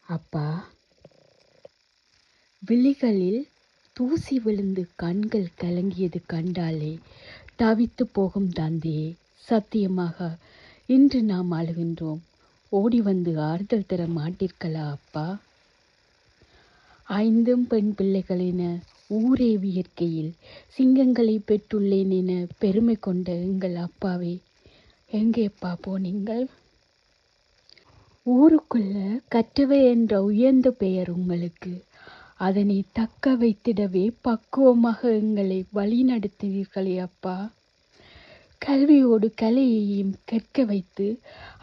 அப்பா, விழிகளில் தூசி விழுந்து கண்கள் கலங்கியது கண்டாலே தவித்து போகும் தந்தையே, சத்தியமாக இன்று நாம் அழுகின்றோம். ஓடி வந்து ஆறுதல் தர மாட்டீர்களா அப்பா? 5 பெண் பிள்ளைகள் என ஊரே வியர்க்கையில் சிங்கங்களை பெற்றுள்ளேன் என பெருமை கொண்ட எங்கள் அப்பாவே, எங்கேப்பா போனீங்கள்? ஊருக்குள்ள கற்றவை என்ற உயர்ந்த பெயர் உங்களுக்கு. அதனை தக்க வைத்திடவே பக்குவமாக எங்களை வழி நடத்தினீர்களே அப்பா. கல்வியோடு கலையையும் கற்க வைத்து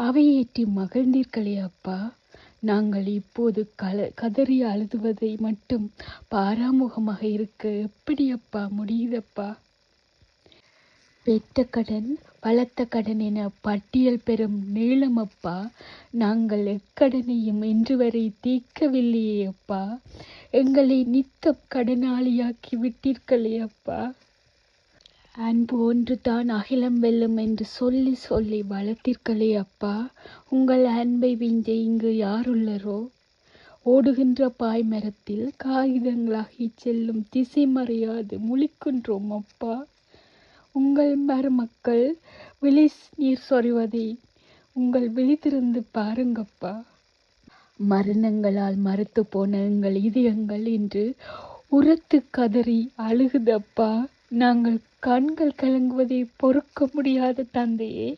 அவையேற்றி மகிழ்ந்தீர்களே அப்பா. நாங்கள் இப்போது கதறி அழுதுவதை மட்டும் பாராமுகமாக இருக்க எப்படி அப்பா முடியுதப்பா? பெற்ற கடன் பலத்த கடன் என பட்டியல் பெறும் நீளம் அப்பா. நாங்கள் எக்கடனையும் இன்று வரை தீர்க்கவில்லையே அப்பா. எங்களை நித்த கடனாளியாக்கி விட்டீர்களே அப்பா. அன்பு ஒன்று தான் அகிலம் வெல்லும் என்று சொல்லி சொல்லி வளர்த்தீர்களே அப்பா. உங்கள் அன்பை விஞ்ச இங்கு யாருள்ளரோ? ஓடுகின்ற பாய்மரத்தில் காகிதங்களாகி செல்லும் திசை மறையாது முழிக்கின்றோம் அப்பா. உங்கள் மருமக்கள் விழி நீர் சொறிவதை உங்கள் விழித்திருந்து பாருங்கப்பா. மரணங்களால் மறுத்து போன எங்கள் இதயங்கள் இன்று உரத்து கதறி அழுகுதப்பா. நாங்கள் கண்கள் கலங்குவதை பொறுக்க முடியாத தந்தையே,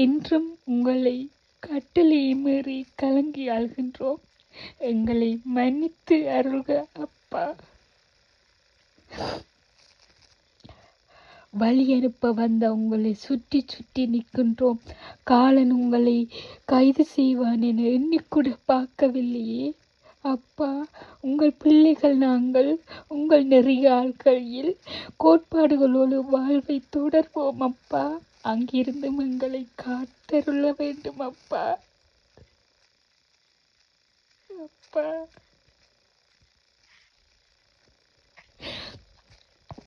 என்றும் உங்களை கட்டளையை மீறி கலங்கி அழுகின்றோம். எங்களை மன்னித்து அருள்க அப்பா. வழி அனுப்ப வந்த உங்களை சுற்றி சுற்றி நிற்கின்றோம். காலன் உங்களை கைது செய்வான் என எண்ணிக்கூட பார்க்கவில்லையே அப்பா. உங்கள் பிள்ளைகள் நாங்கள். உங்கள் நெறியாள்களில் கோட்பாடுகளோடு வாழ்வை தொடர்வோம் அப்பா. அங்கிருந்தும் எங்களை காத்தருள வேண்டும் அப்பா. அப்பா.